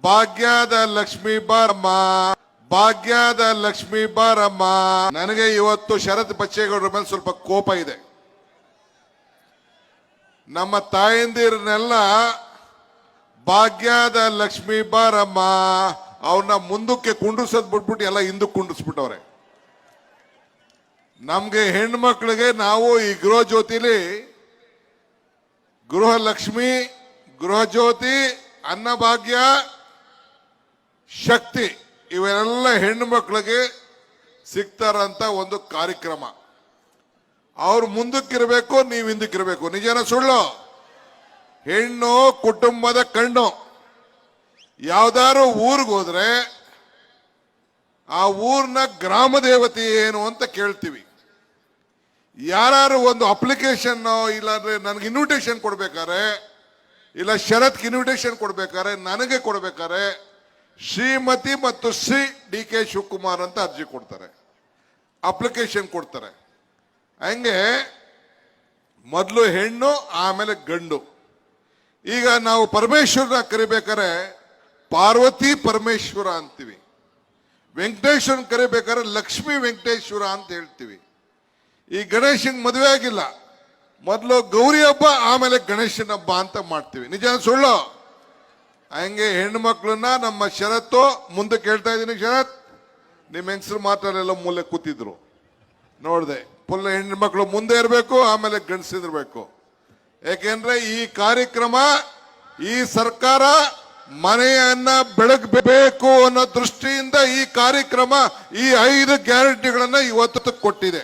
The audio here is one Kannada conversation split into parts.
ಭಾಗ್ಯದ ಲಕ್ಷ್ಮೀ ಬಾರಮ್ಮ, ಭಾಗ್ಯದ ಲಕ್ಷ್ಮೀ ಬಾರಮ್ಮ. ನನಗೆ ಇವತ್ತು ಶರತ್ ಬಚ್ಚೇಗೌಡರ ಮೇಲೆ ಸ್ವಲ್ಪ ಕೋಪ ಇದೆ. ನಮ್ಮ ತಾಯಂದಿರನ್ನೆಲ್ಲ ಭಾಗ್ಯದ ಲಕ್ಷ್ಮೀ ಬಾರಮ್ಮ ಅವ್ರನ್ನ ಮುಂದಕ್ಕೆ ಕುಂಡ್ರಿಸೋದ್ ಬಿಟ್ಬಿಟ್ಟು ಎಲ್ಲ ಹಿಂದಕ್ಕೆ ಕುಂಡ್ರಿಸ್ಬಿಟ್ಟವ್ರೆ. ನಮ್ಗೆ ಹೆಣ್ಮಕ್ಳಿಗೆ ನಾವು ಈ ಗೃಹ ಜ್ಯೋತಿಲಿ ಗೃಹಲಕ್ಷ್ಮಿ, ಗೃಹಜ್ಯೋತಿ, ಅನ್ನಭಾಗ್ಯ, ಶಕ್ತಿ ಇವೆಲ್ಲ ಹೆಣ್ಣು ಮಕ್ಕಳಿಗೆ ಸಿಗ್ತಾರಂತ ಒಂದು ಕಾರ್ಯಕ್ರಮ. ಅವ್ರು ಮುಂದಕ್ಕಿರಬೇಕು, ನೀವು ಹಿಂದಕ್ಕಿರಬೇಕು. ನಿಜನ ಸುಳ್ಳು? ಹೆಣ್ಣು ಕುಟುಂಬದ ಕಣ್ಣು. ಯಾವ್ದಾರು ಊರಿಗೆ ಹೋದ್ರೆ ಆ ಊರ್ನ ಗ್ರಾಮ ದೇವತೆ ಏನು ಅಂತ ಕೇಳ್ತೀವಿ. ಯಾರು ಒಂದು ಅಪ್ಲಿಕೇಶನ್ ಇಲ್ಲಾಂದ್ರೆ ನನಗೆ ಇನ್ವಿಟೇಷನ್ ಕೊಡ್ಬೇಕಾರೆ, ಇಲ್ಲ ಶರತ್ಗೆ ಇನ್ವಿಟೇಷನ್ ಕೊಡ್ಬೇಕಾರೆ, ನನಗೆ ಕೊಡ್ಬೇಕಾರೆ ಶ್ರೀಮತಿ ಮತ್ತು ಶ್ರೀ DK ಶಿವಕುಮಾರ್ ಅಂತ ಅರ್ಜಿ ಕೊಡ್ತಾರೆ, ಅಪ್ಲಿಕೇಶನ್ ಕೊಡ್ತಾರೆ. ಹಂಗೆ ಮೊದಲು ಹೆಣ್ಣು, ಆಮೇಲೆ ಗಂಡು. ಈಗ ನಾವು ಪರಮೇಶ್ವರನ ಕರಿಬೇಕಾರೆ ಪಾರ್ವತಿ ಪರಮೇಶ್ವರ ಅಂತೀವಿ, ವೆಂಕಟೇಶ್ವರನ್ ಕರಿಬೇಕಾದ್ರೆ ಲಕ್ಷ್ಮೀ ವೆಂಕಟೇಶ್ವರ ಅಂತ ಹೇಳ್ತೀವಿ. ಈ ಗಣೇಶನ್ ಮದುವೆ ಆಗಿಲ್ಲ, ಮೊದಲು ಗೌರಿ ಹಬ್ಬ, ಆಮೇಲೆ ಗಣೇಶನ ಹಬ್ಬ ಅಂತ ಮಾಡ್ತೀವಿ. ನಿಜ ಸುಳ್ಳು? ಹಂಗೆ ಹೆಣ್ಣು ಮಕ್ಕಳನ್ನ ನಮ್ಮ ಶರತ್ತು ಮುಂದೆ ಕೇಳ್ತಾ ಇದ್ದೀನಿ. ಶರತ್, ನಿಮ್ಮ ಹೆಂಗಸರು ಮಾತ್ರ ಎಲ್ಲ ಮೂಲೆ ಕೂತಿದ್ರು ನೋಡಿದೆ. ಫುಲ್ ಹೆಣ್ಣು ಮಕ್ಕಳು ಮುಂದೆ ಇರಬೇಕು, ಆಮೇಲೆ ಗಂಡಸಿರ್ಬೇಕು. ಯಾಕೆಂದ್ರೆ ಈ ಕಾರ್ಯಕ್ರಮ, ಈ ಸರ್ಕಾರ ಮನೆಯನ್ನ ಬೆಳಗಬೇಕು ಅನ್ನೋ ದೃಷ್ಟಿಯಿಂದ ಈ ಕಾರ್ಯಕ್ರಮ, ಈ 5 ಗ್ಯಾರಂಟಿಗಳನ್ನ ಇವತ್ತು ಕೊಟ್ಟಿದೆ.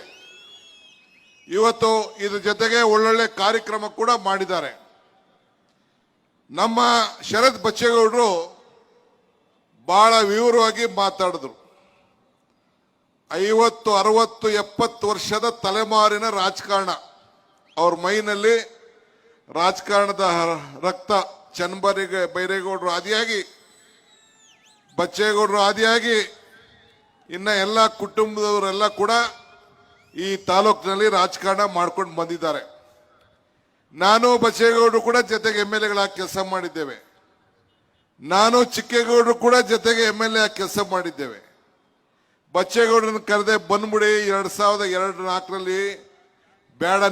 ಇವತ್ತು ಇದ್ರ ಜೊತೆಗೆ ಒಳ್ಳೊಳ್ಳೆ ಕಾರ್ಯಕ್ರಮ ಕೂಡ ಮಾಡಿದ್ದಾರೆ. ನಮ್ಮ ಶರತ್ ಬಚ್ಚೇಗೌಡರು ಬಹಳ ವಿವರವಾಗಿ ಮಾತಾಡಿದ್ರು. 50, 60, 70 ವರ್ಷದ ತಲೆಮಾರಿನ ರಾಜಕಾರಣ ಅವ್ರ ಮೈನಲ್ಲಿ ರಾಜಕಾರಣದ ರಕ್ತ. ಬೈರೇಗೌಡರು ಆದಿಯಾಗಿ, ಬಚ್ಚೇಗೌಡರು ಆದಿಯಾಗಿ, ಇನ್ನ ಎಲ್ಲ ಕುಟುಂಬದವರೆಲ್ಲ ಕೂಡ ಈ ತಾಲೂಕಿನಲ್ಲಿ ರಾಜಕಾರಣ ಮಾಡ್ಕೊಂಡು ಬಂದಿದ್ದಾರೆ. ನಾನು ಬಚ್ಚೇಗೌಡರು ಕೂಡ ಜೊತೆಗೆ MLA ಕೆಲಸ ಮಾಡಿದ್ದೇವೆ. ನಾನು ಚಿಕ್ಕೇಗೌಡರು ಕೂಡ ಜೊತೆಗೆ MLA ಕೆಲಸ ಮಾಡಿದ್ದೇವೆ. ಬಚ್ಚೇಗೌಡರನ್ನು ಕರೆದೆ, ಬಂದ್ಬಿಡಿ 2002-4ರಲ್ಲಿ ಬೇಡ